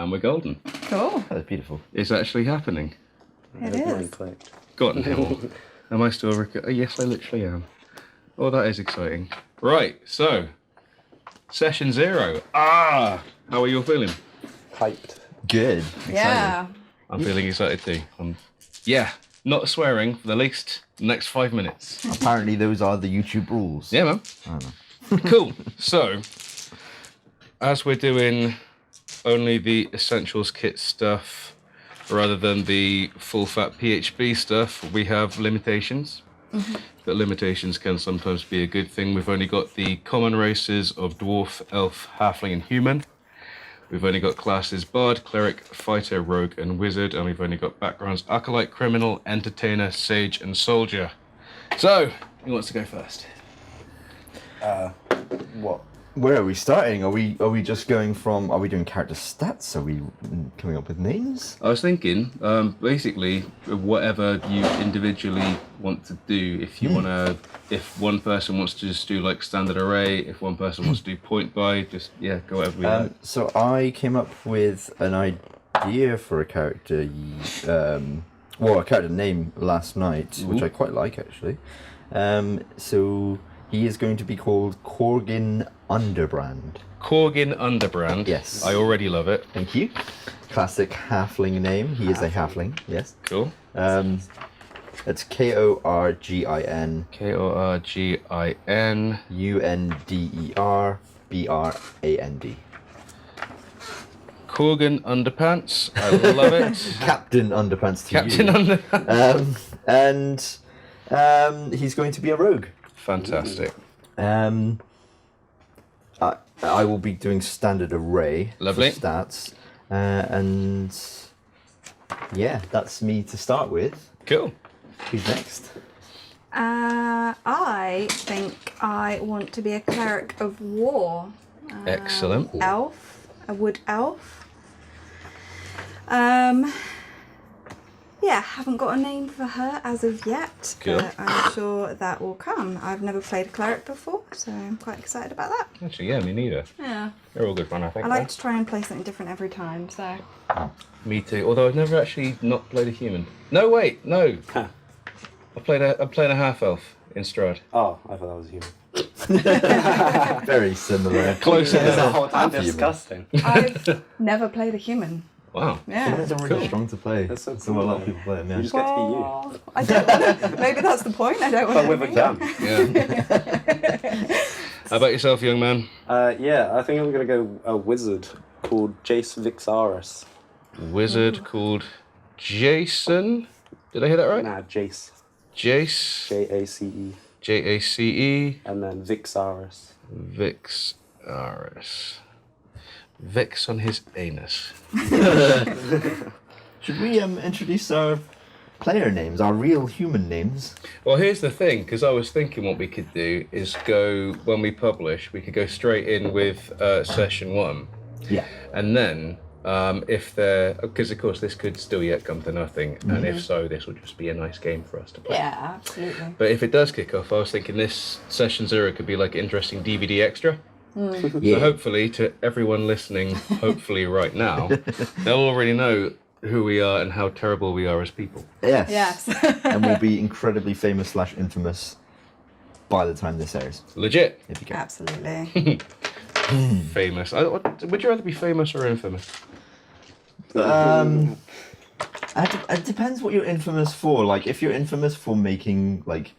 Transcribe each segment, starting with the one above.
and we're golden. Cool. That's beautiful. It's actually happening. It is. God hell. Am I still yes, I literally am. Oh, that is exciting. Right, so session 0. How are you all feeling? Hyped. Good. Excited. Yeah. I'm feeling excited too. Not swearing for the least next 5 minutes. Apparently those are the YouTube rules. Yeah, man. I don't know. Cool. So, as we're doing only the essentials kit stuff rather than the full fat PHB stuff, we have limitations. But limitations can sometimes be a good thing. We've only got the common races of dwarf, elf, halfling, and human. We've only got classes Bard, Cleric, Fighter, Rogue, and Wizard, and we've only got backgrounds Acolyte, Criminal, Entertainer, Sage, and Soldier. So, who wants to go first? What? Where are we starting? Are we just going from? Are we doing character stats? Are we coming up with names? I was thinking, basically, whatever you individually want to do. If you wanna, if one person wants to just do like standard array, if one person wants to do point buy, just go whatever we like. So I came up with an idea for a character, a character name last night, which I quite like actually. So he is going to be called Corgin Underbrand. Corgin Underbrand. Yes. I already love it. Thank you. Classic halfling name. He is a halfling. Yes. Cool. It's Korgin. Korgin. Underbrand. Corgin Underpants. I love it. Captain Underpants to Captain you. Underpants. And he's going to be a rogue. Fantastic. I will be doing standard array. Lovely. For stats. And yeah, that's me to start with. Cool. Who's next? I think I want to be a cleric of war. Excellent. Elf, a wood elf. Haven't got a name for her as of yet, Cool. but I'm sure that will come. I've never played a cleric before, so I'm quite excited about that. Actually, yeah, me neither. Yeah. They're all good fun, I think. I like to try and play something different every time, so. Me too. Although I've never actually not played a human. No, wait, no. Huh. I'm playing a half elf in Strahd. Oh, I thought that was human. Very similar. Close It's the enough. whole time Human. disgusting. I've never played a human. Wow. Yeah. Humans are really Cool. strong to play. That's so So a cool. lot of people play them, yeah. You just get to be you. Well, I don't want to. Maybe that's the point. I don't want But to. with a gun. Yeah. How about yourself, young man? I think I'm going to go a wizard called Jace Vixaris. Wizard called Jason. Did I hear that right? Nah, Jace. Jace. Jace. Jace. And then Vixaris. Vixaris. Vix on his anus. Should we introduce our player names, our real human names? Well, here's the thing, because I was thinking what we could do is go, when we publish, we could go straight in with session 1. Yeah. And then, if they're, because of course this could still yet come to nothing, and if so, this will just be a nice game for us to play. Yeah, absolutely. But if it does kick off, I was thinking this session 0 could be like an interesting DVD extra. Yeah. So hopefully, to everyone listening, hopefully right now, they'll already know who we are and how terrible we are as people. Yes. Yes. And we'll be incredibly famous / infamous by the time this airs. Legit. If you can. Absolutely. Famous. Would you rather be famous or infamous? It depends what you're infamous for. Like, if you're infamous for making, like,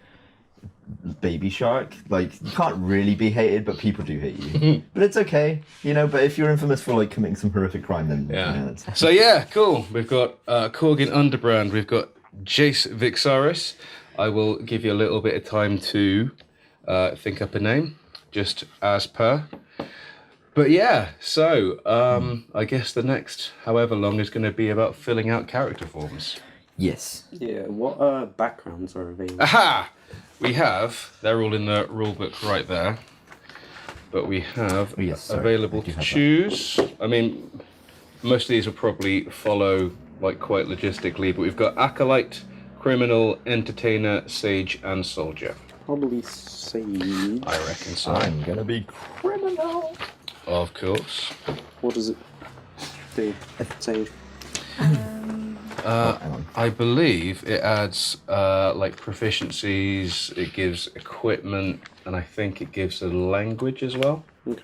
Baby Shark, like, you can't really be hated, but people do hate you. But it's okay, you know, but if you're infamous for, like, committing some horrific crime, then, Yeah. you know, that's... So yeah, cool. We've got Corgin Underbrand. We've got Jace Vixaris. I will give you a little bit of time to think up a name, just as per. But yeah, so I guess the next however long is going to be about filling out character forms. Yes. Yeah, what backgrounds are available? Aha! We have, they're all in the rule book right there, but we have Oh, yes, sorry. available I do to have that. choose. I mean, most of these will probably follow like quite logistically, but we've got Acolyte, Criminal, Entertainer, Sage, and Soldier. Probably Sage. I reckon so. I'm gonna be criminal. Of course. What is it? Sage. Um, hang on. I believe it adds like proficiencies, it gives equipment, and I think it gives a language as well. Okay.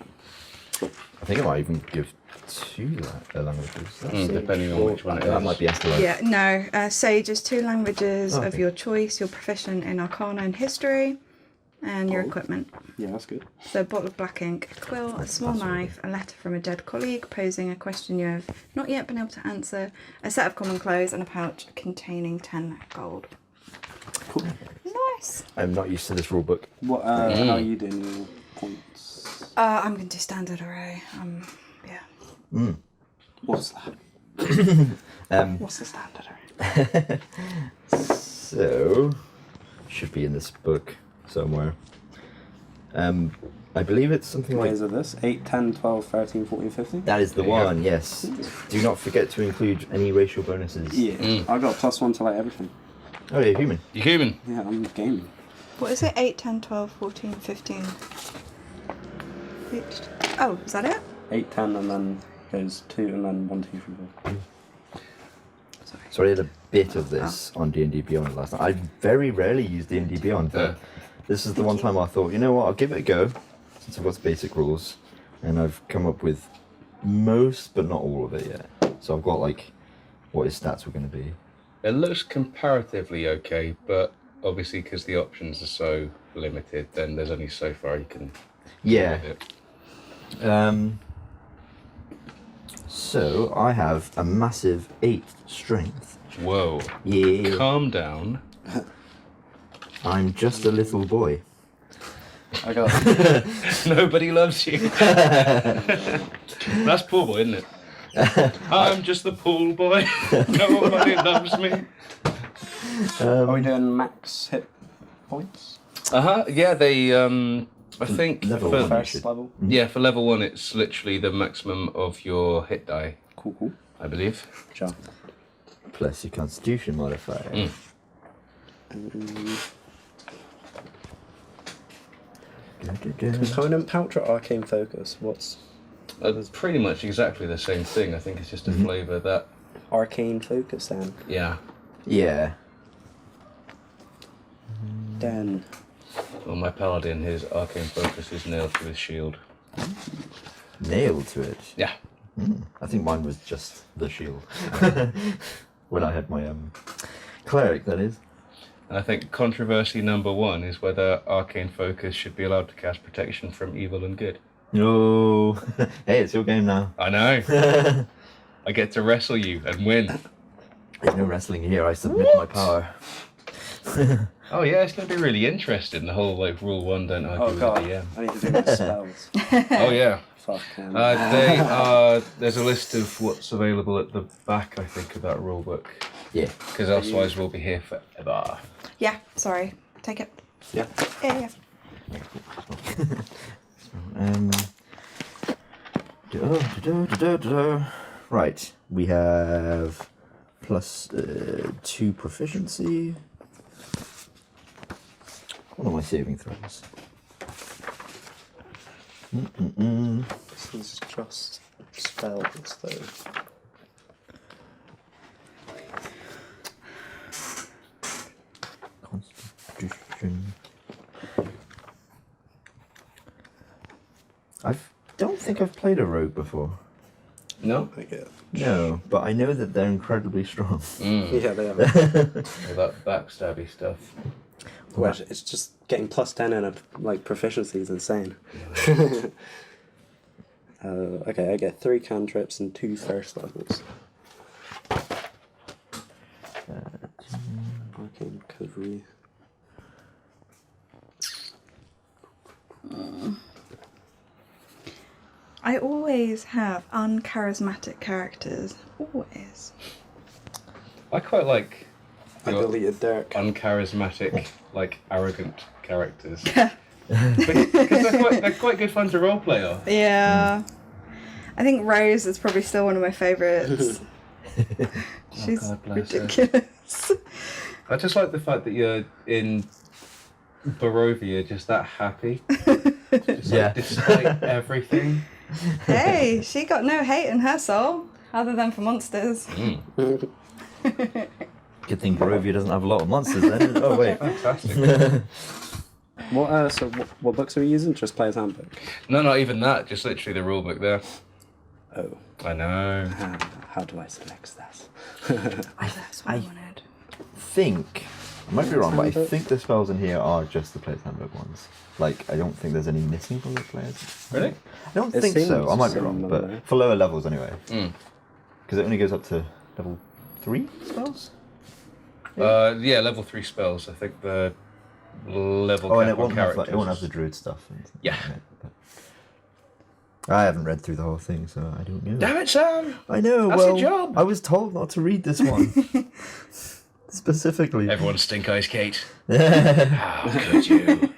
I think it might even give two languages. Depending on which one it That is. might be Afterlife. yeah, no. Sage is 2 languages of Okay. your choice. You're proficient in Arcana and History, and your equipment. Yeah, that's good. So a bottle of black ink, a quill, a small knife, a letter from a dead colleague posing a question you have not yet been able to answer, a set of common clothes, and a pouch containing 10 gold. Cool. Nice. I'm not used to this rule book. What? How are you doing your points? I'm going to do standard array. Yeah. What's that? What's the standard array? So, should be in this book somewhere. I believe it's something What like... is it this? 8, 10, 12, 13, 14, 15? That is the There you go. one, yes. Do not forget to include any racial bonuses. Yeah. I got +1 to like everything. Oh, you're human. You human? Yeah, I'm gaming. What is it? 8, 10, 12, 14, 15. Oh, is that it? 8, 10, and then goes 2, and then 1, 2, 3, 4. So I did a bit of this on D&D Beyond last night. I very rarely use D&D Beyond, but this is the one time I thought, you know what, I'll give it a go, since I've got the basic rules, and I've come up with most, but not all of it yet. So I've got like, what his stats were going to be. It looks comparatively okay, but obviously because the options are so limited, then there's only so far you can Yeah. do with it. So I have a massive 8 strength. Whoa. Yeah. Calm down. I'm just a little boy. I got Nobody loves you. That's pool boy, isn't it? I'm just the pool boy. Nobody loves me. Are we doing max hit points? Yeah, they I think Level for, one. First level? yeah, for level 1 it's literally the maximum of your hit die, Cool. I believe. Sure. Plus your constitution modifier. Component pouch or arcane focus? What's It's pretty much exactly the same thing. I think it's just a flavour that, arcane focus then? yeah. Yeah. Then Well, my paladin, his arcane focus is nailed to his shield. Nailed to it. Yeah. I think mine was just the shield. When I had my cleric, that is. And I think controversy number 1 is whether arcane focus should be allowed to cast protection from evil and good. No. Hey, it's your game now. I know. I get to wrestle you and win. There's no wrestling here. I submit my power. Oh yeah, it's going to be really interesting. The whole like rule 1, don't argue oh with god, the DM. I need to do my spells. Oh yeah. Fuck him. There's a list of what's available at the back, I think, of that rule book. Yeah. Because otherwise we'll be here forever. Yeah, sorry. Take it. Yeah. Yeah. Right, we have plus 2 proficiency. What are my saving throws? This is just spells though. Constitution. I don't think I've played a rogue before. No? Okay. No, but I know that they're incredibly strong. Yeah, they are. All that backstabby stuff. Well, it's just getting +10 in a like proficiency is insane. Okay, I get 3 cantrips and 2 first levels. Arcane recovery. I always have uncharismatic characters. Always. I quite like I your deleted Dirk. uncharismatic, like arrogant characters. Because they're quite good fun to roleplay off. Yeah. I think Rose is probably still one of my favourites. She's God bless her. ridiculous. I just like the fact that you're in Barovia just that happy. Just, Yeah. like, despite everything. Hey, she got no hate in her soul. Other than for monsters. Good thing Barovia doesn't have a lot of monsters then. Oh wait. Fantastic. What books are we using? Just Player's Handbook. No, not even that. Just literally the rule book there. Oh. I know. How do I select that? That's what I wanted. Think, I might be wrong, but I think the spells in here are just the Player's Handbook ones. Like, I don't think there's any missing from the players. Really? I don't It think so. seems I might be wrong, similar. but for lower levels anyway. Mm. Because it only goes up to level 3 spells? Yeah, level 3 spells. I think the level Oh, and cap it on characters. won't have the druid stuff. And stuff Yeah. like that, but I haven't read through the whole thing, so I don't know. Damn it, Sam! I know. That's well, your job. I was told not to read this one specifically. Everyone stink eyes, Kate. it How could you?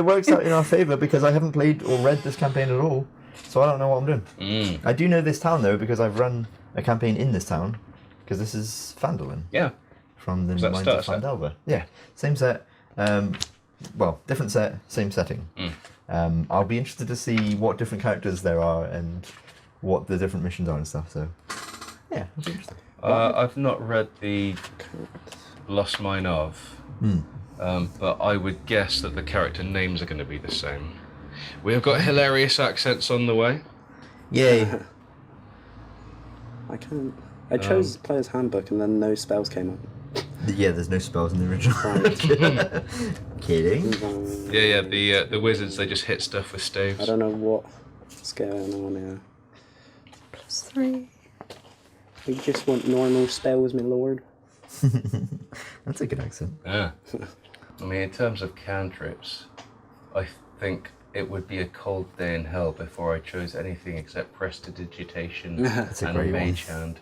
works out in our favour because I haven't played or read this campaign at all, so I don't know what I'm doing. Mm. I do know this town though because I've run a campaign in this town because this is Phandalin Yeah. from the Was that Mines of starter set? Phandalin. Yeah, same set. Well, different set, same setting. I'll be interested to see what different characters there are and what the different missions are and stuff. So, yeah, it'll be interesting. I've not read the Lost Mine of, but I would guess that the character names are going to be the same. We have got hilarious accents on the way. Yay! I can't. I chose Player's Handbook and then no spells came up. Yeah, there's no spells in the original. Kidding. Yeah, the wizards, they just hit stuff with I staves. don't know what's going on here. +3. We just want normal spells, my lord. That's a good accent. Yeah. I mean, in terms of cantrips, I think it would be a cold day in hell before I chose anything except Prestidigitation That's a and great one. Mage Hand.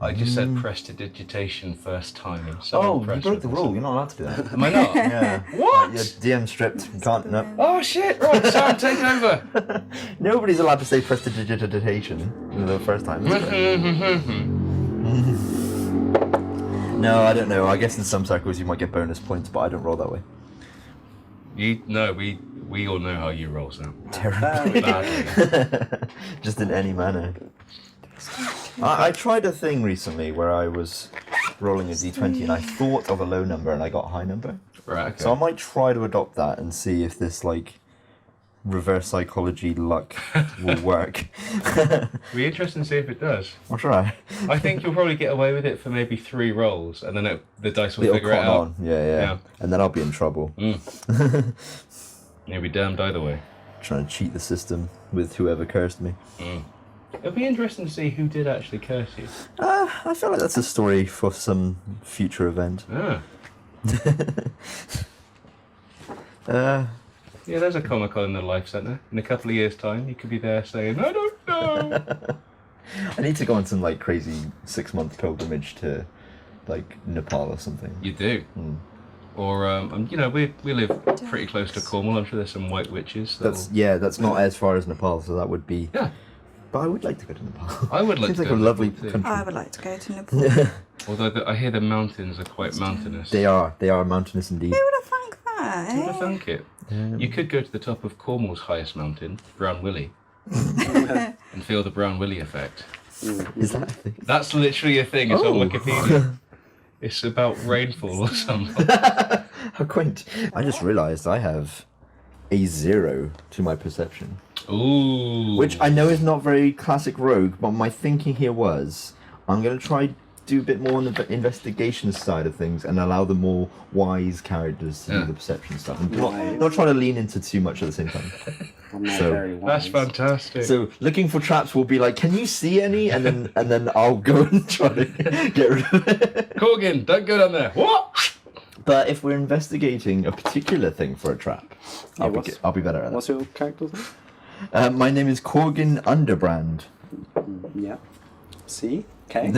I just said Prestidigitation first time. I'm so Oh, you impressed broke with the myself. rule. You're not allowed to do that. Am I not? Yeah. What? Your DM stripped. You can't. No. Oh shit! Right, Sam, take over. Nobody's allowed to say prestidigitation the first time. No, I don't know. I guess in some circles you might get bonus points, but I don't roll that way. We all know how you roll, Sam. Terribly. Badly. Just in any manner. I tried a thing recently where I was rolling a d20 and I thought of a low number and I got a high number. Right. Okay. So I might try to adopt that and see if this like reverse psychology luck will work. Be interesting to see if it does. I'll try. I think you'll probably get away with it for maybe 3 rolls, and then the dice will It'll figure it cotton out. on. Yeah. And then I'll be in trouble. You'll be damned either way. Trying to cheat the system with whoever cursed me. It'll be interesting to see who did actually curse you. I feel like that's a story for some future event. Ah. Uh, Yeah, there's a Comic-Con in the Life Centre. In a couple of years' time, you could be there saying, I don't know. I need to go on some like crazy 6-month pilgrimage to like Nepal or something. You do. Or, you know, we live pretty close to Cornwall. I'm sure there's some white witches. That's not as far as Nepal, so that would be. Yeah. But I would like to go to Nepal. I would like Seems to like go a to lovely Nepal too. country. I would like to go to Nepal. Although I hear the mountains are quite mountainous. They are mountainous indeed. Who would have thunk that? Who'd have Eh? thunk it? You could go to the top of Cornwall's highest mountain, Brown Willie, and feel the Brown Willie effect. Is that a thing? That's literally a thing. It's Oh. on Wikipedia. It's about rainfall or something. How quaint. I just realised I have a 0 to my perception. Ooh. Which I know is not very classic rogue, but my thinking here was I'm going to try do a bit more on the investigation side of things and allow the more wise characters to do the perception stuff. And not try to lean into too much at the same time. I'm not So- very wise. That's fantastic. So looking for traps will be like, can you see any? And then I'll go and try to get rid of it. Corgin, don't go down there. What? But if we're investigating a particular thing for a trap, I'll be better at What's that. your character's name? My name is Corgin Underbrand. Yeah. C? K?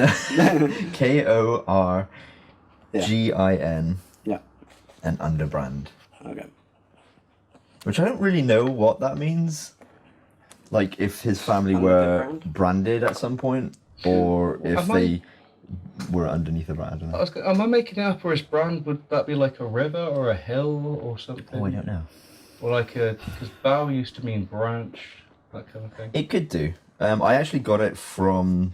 Korgin. Yeah. And Underbrand. Okay. Which I don't really know what that means. Like if his family were Underbrand? branded at some point, or if Am I- they were underneath a brand. I don't know. Am I making it up, or is Brand, would that be like a river or a hill or something? Oh, I don't know. Or like because bow used to mean branch, that kind of thing. It could do. I actually got it from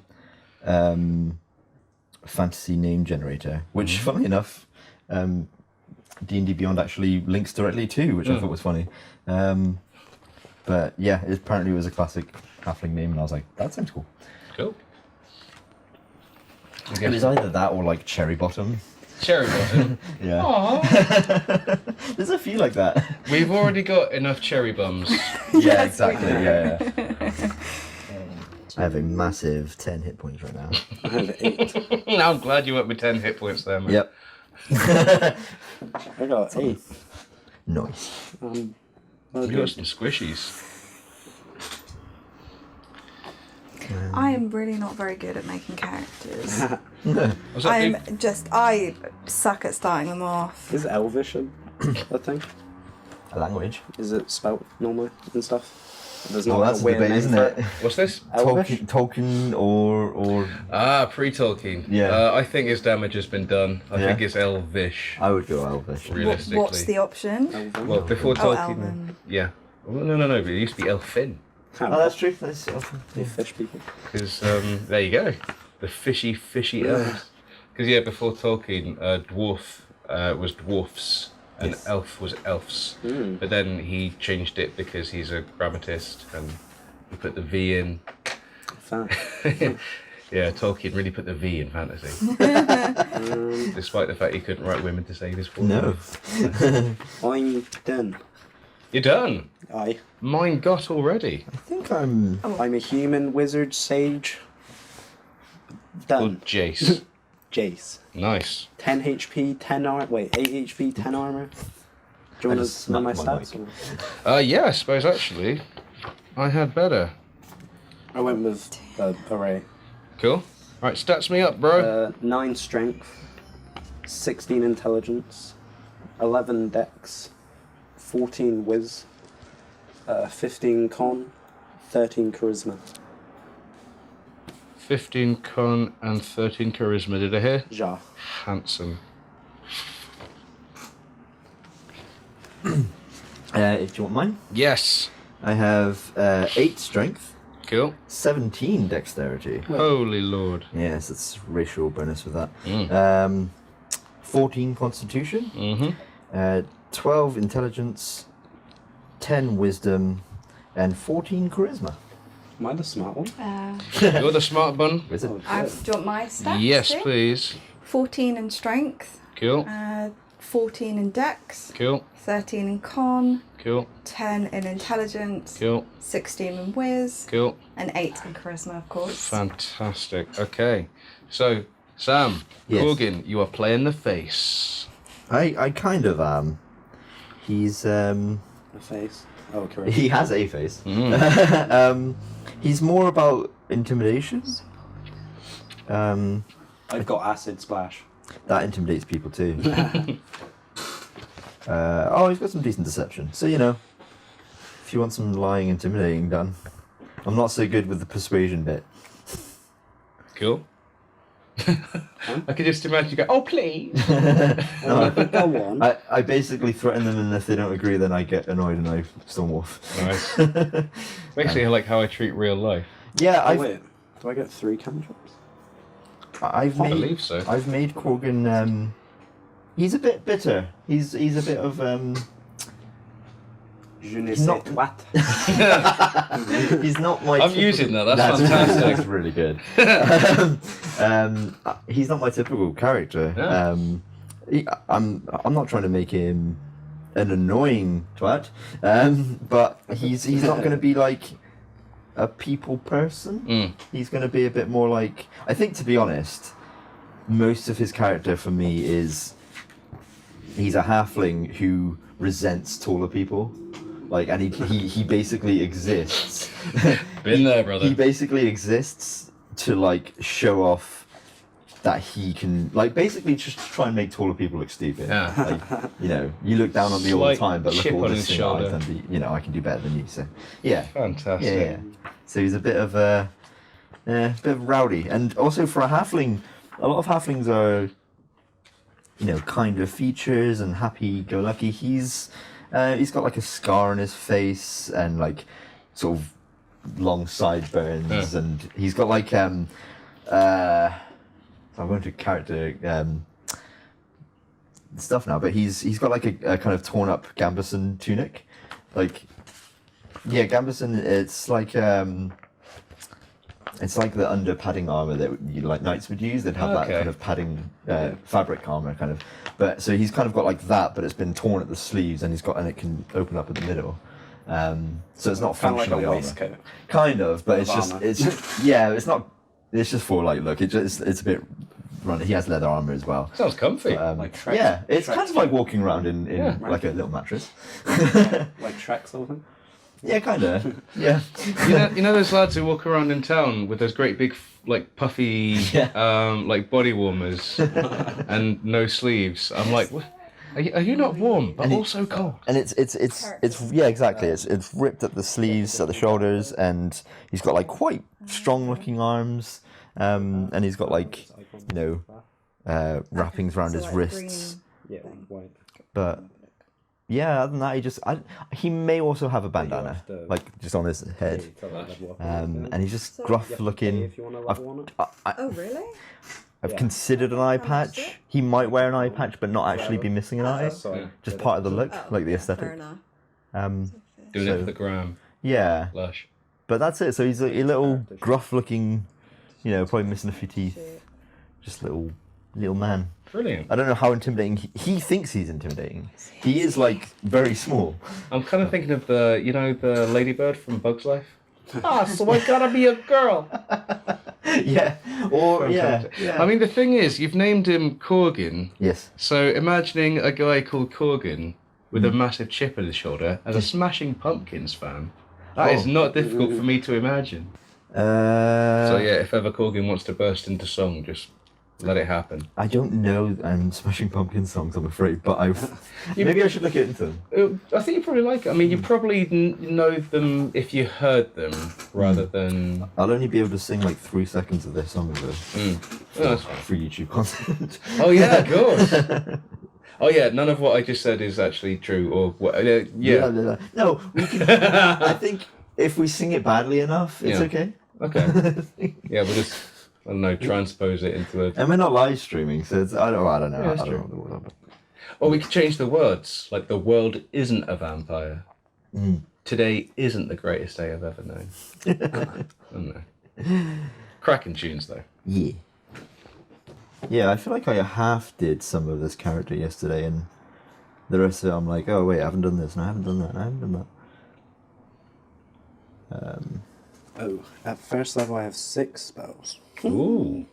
fantasy name generator, which, funnily enough, D&D Beyond actually links directly to, which I thought was funny. But yeah, it apparently was a classic halfling name, and I was like, that sounds cool. Cool. It was either that or like Cherry Bottom. Cherry Bottom. Yeah. Aww. There's a few like that. We've already got enough cherry bums. Yeah, exactly. Yeah. I have a massive 10 hit points right now. I have 8. Now I'm glad you went with 10 hit points there, man. Yep. I got 8. Nice. You got some squishies. I am really not very good at making characters. What's that, dude? I suck at starting them off. Is Elvish a thing? A language. Is it spelt normally and stuff? There's Well, not that's a the weird debate, name isn't for it? What's this? Elvish? Tolkien or Pre-Tolkien. Yeah. I think his damage has been done. I Yeah. think it's Elvish. I would go Elvish. Realistically. What's the option? Elven? Well, before Oh, Tolkien. Elven. Yeah. Well, no. But it used to be Elfin. Oh, that's true. That's Fish people. Because there you go, the fishy elves. Because yeah, before Tolkien, dwarf was dwarfs and Yes. elf was elves. Mm. But then he changed it because he's a grammatist and he put the V in. Fact. Yeah, Tolkien really put the V in fantasy, despite the fact he couldn't write women to save his form. No. I'm done. You're done. I. Mine got already. I think I'm. I'm a human wizard sage. Called Done. Jace. Jace. Nice. 10 HP, 10 armor. Wait, 8 HP, 10 armor. Do you I want just to know my snapped my stats? Yeah, I suppose actually, I had better. I went with array. Cool. Right, stats me up, bro. 9 strength, 16 intelligence, 11 dex, 14 whiz, 15 con, 13 charisma. 15 con and 13 charisma. Did I hear? Ja. Handsome. If you want mine, Yes. I have 8 strength, Cool. 17 dexterity. Holy Lord. Yes, it's racial bonus with that. Mm. 14 constitution, Mm-hmm. 12 intelligence, 10 wisdom, and 14 charisma. Am I the smart one? You're the smart bun. Wizard. Do you want my stats? Yes, too? please. 14 in strength, Cool. 14 in dex, Cool. 13 in con, Cool. 10 in intelligence, Cool. 16 in whiz, Cool. and 8 in charisma, of course. Fantastic. Okay. So, Sam, Yes. Gorgon, you are playing the face. I kind of am. He's A face. Oh, correct. he has a face. Mm. He's more about intimidation. I've got acid splash. That intimidates people too. He's got some decent deception. So you know, if you want some lying, intimidating done, I'm not so good with the persuasion bit. Cool. I can just imagine you go, oh, please. Go on. I basically threaten them, and if they don't agree, then I get annoyed and I storm off. Nice. Basically, like how I treat real life. Yeah, Oh, wait. Do I get 3 cantrips? I've I made. believe so. I've made Corgan. He's a bit bitter. He's a bit of Je ne He's sais not- what. He's not my. I'm using that. That's fantastic. That's really good. He's not my typical character. Yeah. I'm not trying to make him an annoying twat, but he's not going to be like a people person. Mm. He's going to be a bit more like. I think, to be honest, most of his character for me is he's a halfling who resents taller people. Like, and he basically exists. Been there, brother. He basically exists to like show off that he can, like, basically just try and make taller people look stupid. Yeah. Like, you know, you look down on me all the Slight time, but look chip all on this his thing I've shoulder. done. You know, I can do better than you. So, yeah, Fantastic. yeah. So he's a bit of a bit of rowdy, and also for a halfling, a lot of halflings are, you know, kinder features and happy-go-lucky. He's got like a scar on his face and like sort of long sideburns, Yeah. and he's got like So I'm going to character stuff now, but he's got like a kind of torn up gambeson tunic, like gambeson. It's like the under padding armor that you like knights would use. They'd have that kind of padding fabric armor kind of. But so he's kind of got like that, but it's been torn at the sleeves, and it can open up at the middle. So it's not Kind of like functionally a armor. waistcoat. Kind of, but Of armor. it's just it's not. It's just for like look. It's a bit run. He has leather armor as well. Sounds comfy. Like Shrek. Yeah, it's Shrek. kind of like walking around in like a little mattress. Like Shrek sort of thing. Yeah, kind of. Yeah. You know those lads who walk around in town with those great big like puffy like body warmers and no sleeves. I'm like, what? Are you not warm but also cold? And it's exactly. It's ripped at the sleeves, at the shoulders, and he's got like quite strong looking arms. And he's got like wrappings around his wrists. Yeah, white. But yeah, other than that, he may also have a bandana, like just on his head. And he's just gruff looking. If you want to level on it. Oh, really? I've considered an eye patch. He might wear an eye patch, but not actually be missing an eye. Just part of the look, like the Fair aesthetic. enough. Doing it for the gram. Yeah, Lush. but that's it. So he's a little gruff-looking, probably missing a few teeth. Just little man. Brilliant. I don't know how intimidating he thinks he's intimidating. He is like very small. I'm kind of thinking of the ladybird from Bug's Life. So I gotta be a girl. Yeah. Or yeah. I mean, the thing is, you've named him Corgin. Yes. So imagining a guy called Corgin with a massive chip on his shoulder as a Smashing Pumpkins fan, that is not difficult for me to imagine. So yeah, if ever Corgin wants to burst into song, just let it happen. I don't know Smashing Pumpkins songs, I'm afraid, but maybe I should look into them. I think you probably like it. I mean, you probably know them if you heard them rather than... I'll only be able to sing like 3 seconds of their song for YouTube content. Oh yeah, of course. Oh yeah, none of what I just said is actually true. Or what? Yeah. No, we can. I think if we sing it badly enough, it's okay. Okay. Yeah, we'll just transpose it into a. And we're not live streaming, so I don't know. Yeah, I don't know. Or we could change the words, like the world isn't a vampire. Today isn't the greatest day I've ever known. I don't know. Cracking tunes though. Yeah. Yeah, I feel like I half did some of this character yesterday, and the rest of it I'm like, oh wait, I haven't done this, and I haven't done that, and I haven't done that. At first level I have 6 spells. Ooh.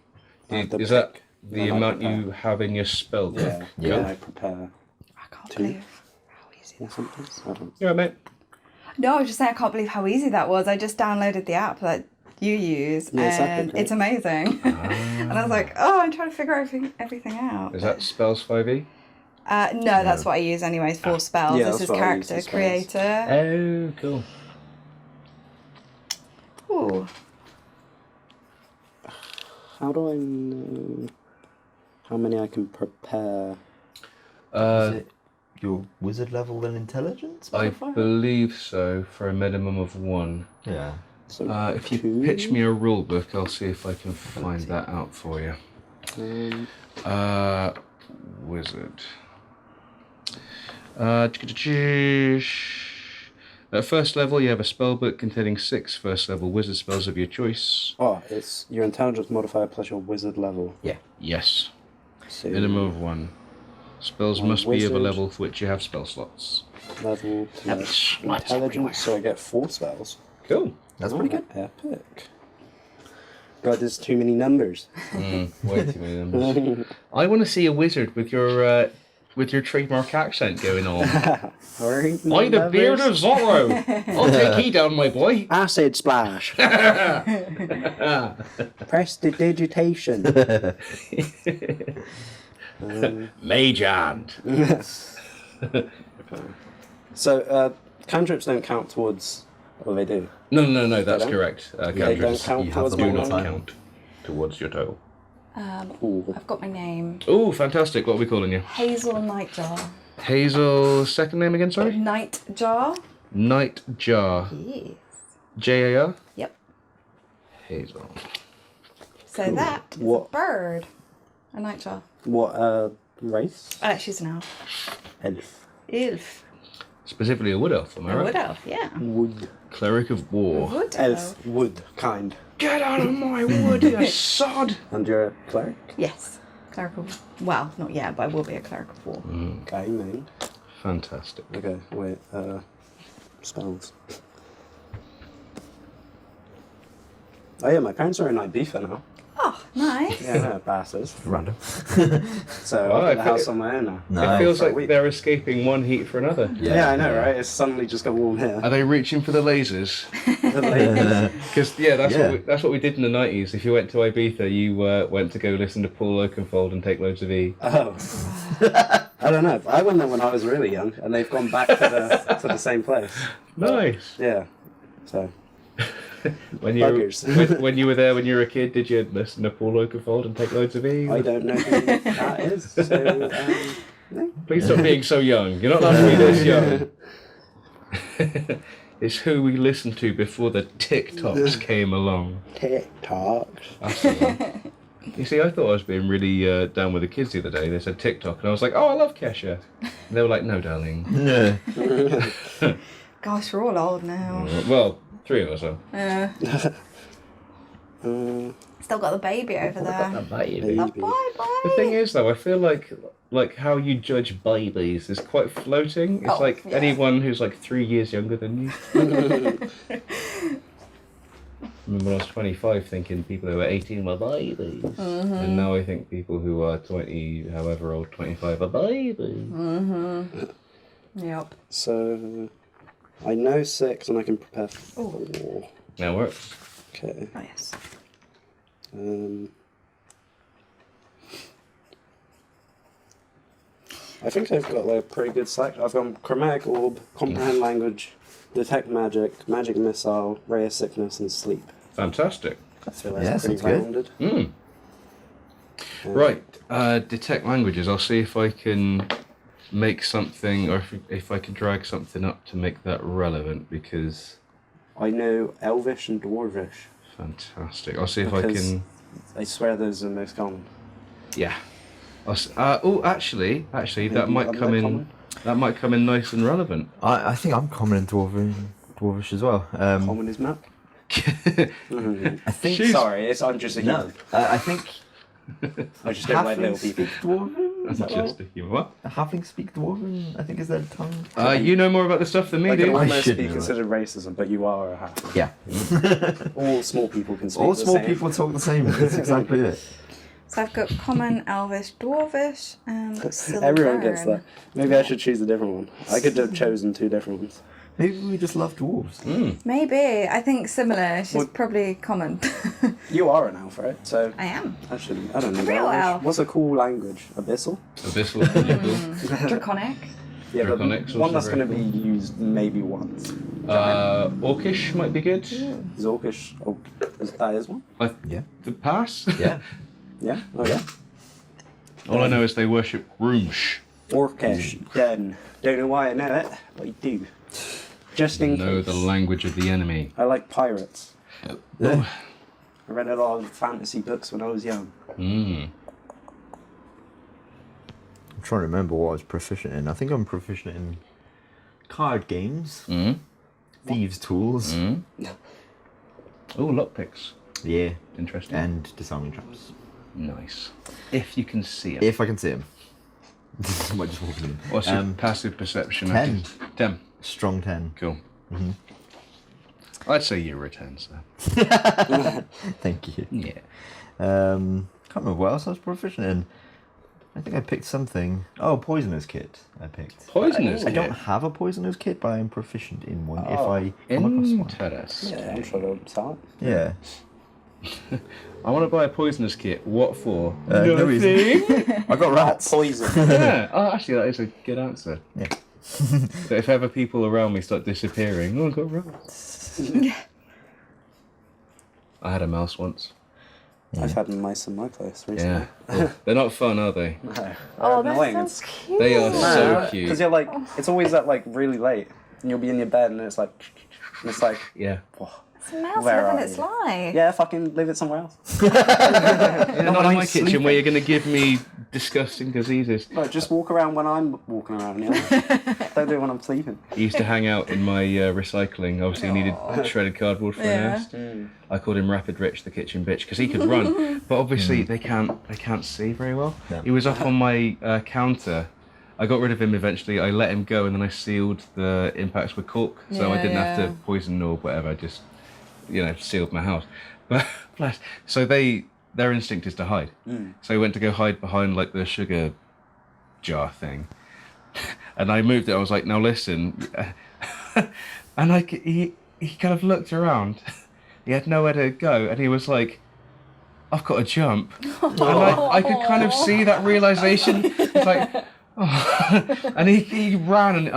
The Is that pick, the then I amount prepare. you have in your spell book? Yeah. And I prepare I can't 2 believe how easy or something. I don't. Yeah, mate. No, I was just saying I can't believe how easy that was. I just downloaded the app that you use, Yeah, it's and epic, it's amazing. And I was like, oh, I'm trying to figure everything out. Is that spells 5e? No, that's what I use anyways for spells. Yeah, This that's is what I use character for spells. creator. Oh, cool. Ooh. How do I know how many I can prepare? Is it your wizard level and intelligence I modifier? believe so, for a minimum of 1. Yeah. So If you 2? pitch me a rule book, I'll see if I can find that out for you. Wizard. At first level, you have a spell book containing 6 first level wizard spells of your choice. Oh, it's your intelligence modifier plus your wizard level. Yeah. Yes. So Minimum of 1. Spells One must be of a wizard. level for which you have spell slots. level plus intelligence, so I get 4 spells. Cool. That's pretty good. Epic. God, there's too many numbers. Way too many numbers. I want to see a wizard with your trademark accent going on. Alright, I, the beard of Zorro. I'll take he down, my boy. Acid splash. Prestidigitation. Mage hand. So, cantrips don't count towards. Well, they do. No, that's don't? correct. They don't Cantrips count you have towards them do all my the not time. count towards your total. Ooh. I've got my name. Ooh, fantastic. What are we calling you? Hazel Nightjar. Hazel, second name again, sorry? Nightjar? Nightjar. Yes. Jar? Yep. Hazel. So that is What? a bird. A nightjar. What race? She's an elf. Elf. Elf. Specifically a wood elf, am I A right? wood elf, yeah. Wood. Cleric of War. Wood Elf. Wood. Kind. Get out of my wood, you sod! And you're a cleric? Yes. Cleric of... Well, not yet, but I will be a cleric of war. Okay, name. Fantastic. Okay, wait. Spells. Oh yeah, my parents are in Ibiza now. Oh, nice. Yeah, bastards. Random. So Oh, I've got I the house feel- on my own now. It Nice. feels for a like week. they're escaping one heat for another. Yeah, I know, right? It's suddenly just got warm here. Are they reaching for the lasers? Because that's what we did in the 90s. If you went to Ibiza, you went to go listen to Paul Oakenfold and take loads of E. Oh. I don't know. I went there when I was really young, and they've gone back to the same place. Nice. Yeah. So When you Buggers. when you were there when you were a kid, did you listen to Paul Oakenfold and take loads of E? I don't know who that is. So no. Please stop being so young. You're not allowed to be this young. It's who we listened to before the TikToks came along. TikToks. That's the one. You see, I thought I was being really down with the kids the other day. They said TikTok, and I was like, "Oh, I love Kesha." And they were like, "No, darling." No. Gosh, we're all old now. Well, 3 of us are. Still got the baby over there. Baby. Oh, bye. The thing is, though, I feel like how you judge babies is quite floating. It's Oh, like yeah. anyone who's like 3 years younger than you. I remember when I was 25 thinking people who were 18 were babies. And now I think people who are 20, however old, 25 are babies. Yep. So I know 6, and I can prepare 4. Now works. Okay. Oh, yes. I think I've got like a pretty good select. I've got Chromatic Orb, Comprehend Language, Detect Magic, Magic Missile, Ray of Sickness, and Sleep. Fantastic. So Yeah, that's pretty sounds good. rounded. Mm. Right. Detect languages. I'll see if I can make something, or if I can drag something up to make that relevant, because... I know Elvish and Dwarvish. Fantastic. I'll see if Because- I can... I swear those are the most common. Yeah. Actually, that Maybe might unlike come in. common? That might come in nice and relevant. I think I'm common in Dwarvish as well. Common is map. I think. She's- Sorry, I'm just a No, human. I think. I just don't like little Halflings people. speak Dwarven. Is that Just right? a human. What? Halflings speak Dwarven. I think is their tongue. You know more about this stuff than me, That do can you? almost should be know that. considered racism, but you are a half. Yeah. All small people can speak All the small same. people talk the same. That's exactly it. So I've got Common, Elvish, Dwarvish, and Silvern. Everyone gets that. Maybe I should choose a different one. I could have chosen 2 different ones. Maybe we just love dwarves. Maybe. I think similar. She's Well- probably common. You are an elf, right? So I am. actually, I don't know. Real Elvish. elf. What's a cool language? Abyssal? Abyssal. Pretty cool. Draconic. Yeah, but Draconic's one also that's very going to be used maybe once. Orcish might be good. Zorkish. Oh, that is one. Yeah. The pass. Yeah. Yeah. Oh yeah. All I know is they worship Roomsh. Orcish. Den. Don't know why I know it, but I do. Just in Know case. the language of the enemy. I like pirates. Yeah. I read a lot of fantasy books when I was young. Mm. I'm trying to remember what I was proficient in. I think I'm proficient in card games, Mm. thieves' tools, Mm. Oh, lockpicks. yeah, Interesting. and disarming traps. Nice. If you can see 'em. If I can see them. Might just walk in. What's your passive perception? 10. 10. Strong 10. Cool. I'd say you were a 10, so. Thank you. Yeah. Can't remember what else I was proficient in. I think I picked something. Oh, poisoner's kit. I picked. Poisonous I don't kit. have a poisoner's kit, but I am proficient in one. If Oh, I come across one. Interesting. Yeah, I'm sure they'll sell it. Yeah. I want to buy a poisonous kit. What for? No reason. I got rats. Poison. Yeah. Oh, actually, that is a good answer. Yeah. So if ever people around me start disappearing, oh, I got rats. I had a mouse once. I've had mice in my place recently. Yeah. They're not fun, are they? No. They're Oh, annoying. that's so cute. They are so cute. Because you're like, it's always at like really late, and you'll be in your bed, and it's like, and it's like, Yeah. whoa, It's a mouse Where living are its you? life. Yeah, fucking leave it somewhere else. Not in when my I'm kitchen sleeping. where you're going to give me disgusting diseases. No, just walk around when I'm walking around, yeah? Don't do it when I'm sleeping. He used to hang out in my recycling. Obviously, he needed shredded cardboard for a Yeah. nest. I called him Rapid Rich, the kitchen bitch, because he could run. But obviously, they can't see very well. No. He was up on my counter. I got rid of him eventually. I let him go, and then I sealed the impacts with cork, so I didn't have to poison or whatever. I just, sealed my house. But bless. So their instinct is to hide. So he went to go hide behind like the sugar jar thing. And I moved it. I was like, "Now listen," and like he kind of looked around. He had nowhere to go, and he was like, "I've got to jump." And I could kind of see that realization. It's like, oh. And he ran, and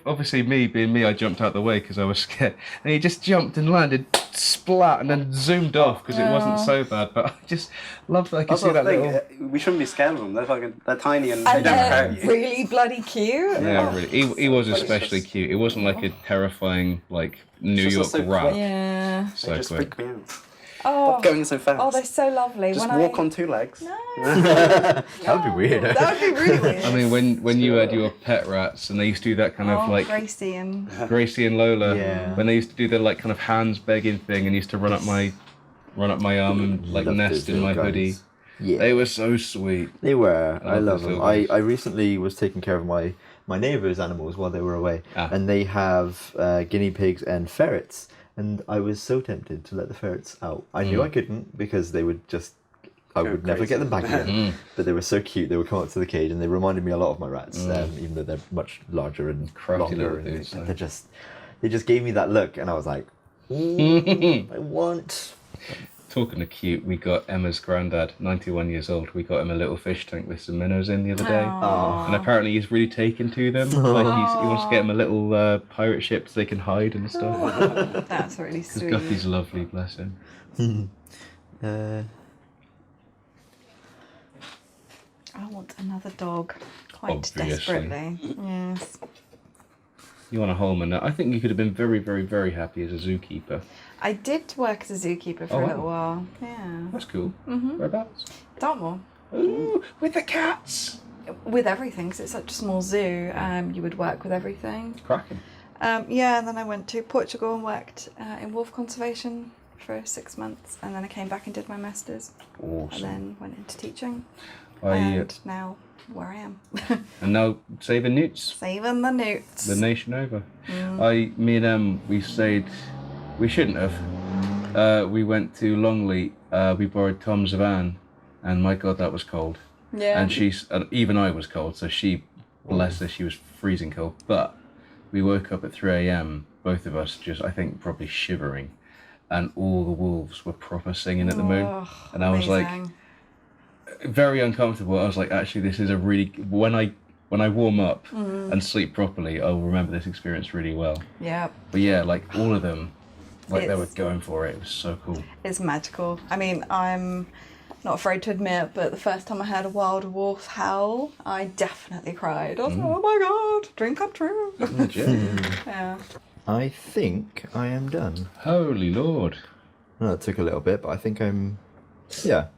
obviously me being me, I jumped out the way because I was scared. And he just jumped and landed, splat, and then zoomed off because it wasn't so bad. But I just loved that. I could That's see the that thing. little. We shouldn't be scared of them. They're tiny and they And don't they're hurt you. really bloody cute. Yeah, really. He was especially cute. It wasn't like a terrifying like New It's York just so rat. quick. Yeah. They So just quick. freak me out. Oh, Stop going so fast. oh, they're so lovely. just when walk I... on two legs. No. That would be weird. That would be really weird. I mean, when you had your pet rats and they used to do that kind of like Gracie and... Gracie and Lola, Yeah. when they used to do the like kind of hands begging thing and used to run up my arm and like Loved nest those in my little hoodie. guys. Yeah. They were so sweet. They were. I love love those them. little guys. I recently was taking care of my neighbour's animals while they were away, and they have guinea pigs and ferrets. And I was so tempted to let the ferrets out. I knew I couldn't because they would just. I Go would never crazy. get them back again. But they were so cute. They would come up to the cage, and they reminded me a lot of my rats, even though they're much larger and Crafty longer. little And dudes, they though. they just gave me that look, and I was like, I want. Talking of cute, we got Emma's granddad, 91 years old. We got him a little fish tank with some minnows in the other day. Oh. And apparently he's really taken to them. Like he wants to get him a little pirate ship so they can hide and stuff. That's really Because sweet. Guppy's lovely, bless him. I want another dog. Quite Obviously. desperately. Yes. You want a Holman? I think you could have been very, very, very happy as a zookeeper. I did work as a zookeeper for Oh, a wow. little while. Yeah. That's cool. Whereabouts? Dartmoor. Ooh, with the cats. With everything, because it's such a small zoo, you would work with everything. Cracking. Yeah, and then I went to Portugal and worked in wolf conservation for 6 months, and then I came back and did my masters, and Awesome. then went into teaching, I, and now where I am, and now saving newts. saving the newts. The nation over. Me and we stayed. We shouldn't have. We went to Longley. We borrowed Tom's van, and my God, that was cold. Yeah. And even I was cold. So she, bless her, she was freezing cold. But we woke up at 3 a.m. Both of us just, I think, probably shivering, and all the wolves were proper singing at the moon, Oh, and I was like, amazing. very uncomfortable. I was like, actually, this is a really when I warm up and sleep properly, I'll remember this experience really well. Yeah, But yeah, like all of them, like they were It's- going for it. It was so cool. it's magical. I mean, I'm not afraid to admit, but the first time I heard a wild wolf howl, I definitely cried. I was like, oh my God, dream come true. Yeah. I think I am done. Holy Lord! Well, that took a little bit, but I think I'm. Yeah.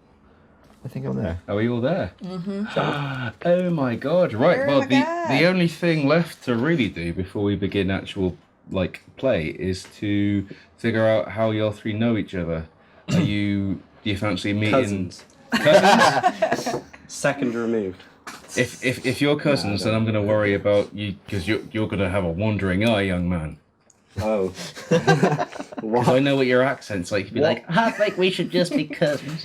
I think I'm there. Are we all there? Oh my God! Right. Oh Well, my the God. only thing left to really do before we begin actual like play is to figure out how y'all three know each other. Do you fancy meeting Cousins. Cousins? Second removed. If you're cousins, then I'm going to worry about you because you're going to have a wandering eye, young man. Oh. Because I know what your accent's like. You'd be like, I think we should just be cousins.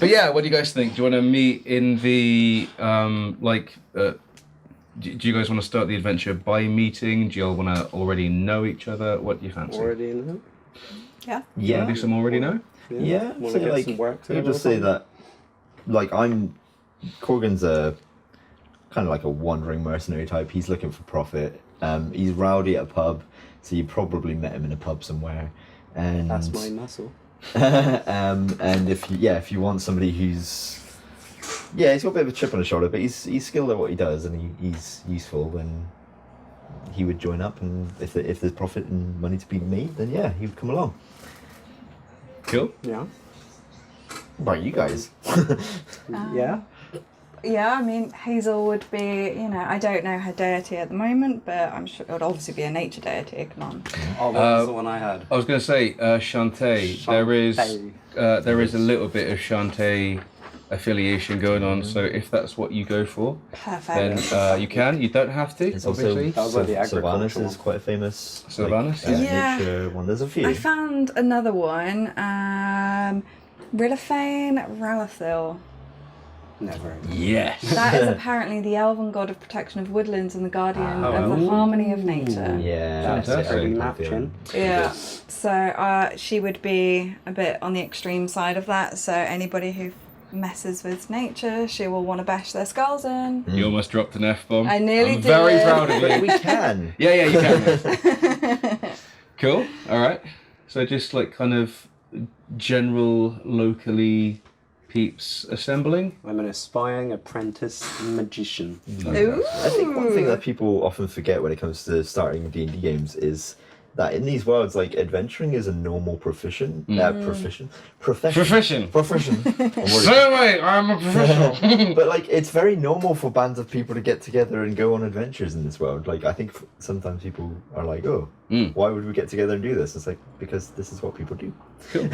but yeah, what do you guys think? Do you want to meet in the do you guys want to start the adventure by meeting? Do you all want to already know each other? What do you fancy? Already in the Yeah. Want Yeah. to do some already know? Yeah. Want So to get like, some work I'll together just or say that, like, Corgan's a kind of like a wandering mercenary type. He's looking for profit. He's rowdy at a pub, so you probably met him in a pub somewhere. And That's my muscle. and if you want somebody who's he's got a bit of a chip on his shoulder, but he's skilled at what he does, and he's useful, and he would join up, and if there's profit and money to be made, then yeah, he would come along. Cool. Yeah. What about you guys? Yeah. Yeah, I mean, Hazel would be, I don't know her deity at the moment, but I'm sure it would obviously be a nature deity. Come on. Oh, what was the one I had? I was going to say Shantae. There is a little bit of Shantae affiliation going on. So if that's what you go for, Perfect. then you can. You don't have to. It's obviously. That was like the Sylvanas agricultural is quite a famous. Sylvanas? Yeah. Nature one. There's a few. I found another one. Rilithane Ralathil. Never. Yes. That is apparently the elven god of protection of woodlands and the guardian of the harmony of nature. Yeah, That's Fantastic. pretty matching. Yeah. So she would be a bit on the extreme side of that. So anybody who messes with nature, she will want to bash their skulls in. You almost dropped an F-bomb. I nearly I'm did. very proud of But you. we can. Yeah, you can. Cool. All right. So just like kind of general locally peeps assembling. I'm an aspiring apprentice magician. Ooh. I think one thing that people often forget when it comes to starting D&D games is that in these worlds, like, adventuring is a normal profession. Profession. So wait, I'm a professional. But like, it's very normal for bands of people to get together and go on adventures in this world. Like, I think sometimes people are like, "Oh, why would we get together and do this?" It's like, because this is what people do. Cool.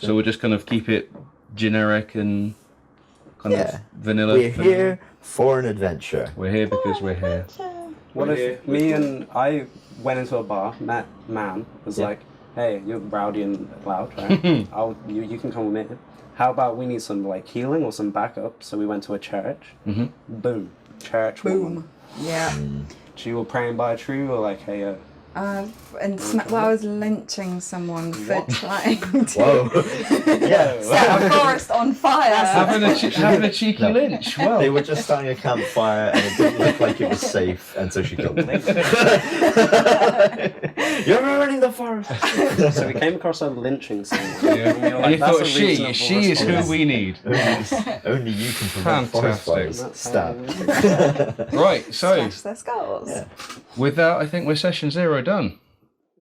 So we'll just kind of keep it generic and kind of vanilla. We're here for an adventure. We're here because we're here. What if me and I went into a bar, met man, was like, "Hey, you're rowdy and loud, right? You can come with me. How about we need some like healing or some backup?" So we went to a church. Boom, church. Woman. Yeah. She was praying by a tree, or like, "Hey, I was lynching someone for trying to Whoa. Yeah. set a forest on fire. Having a cheeky lynch. Wow. They were just starting a campfire and it didn't look like it was safe, and so she killed them. You're ruining the forest. So we came across a lynching scene. Yeah. And we were And you "That's thought a reasonable she is who response." we need. Only you can prevent forest Fantastic. fires. Stab. Right. So Smash their skulls. Yeah. with that, I think we're session 0 done.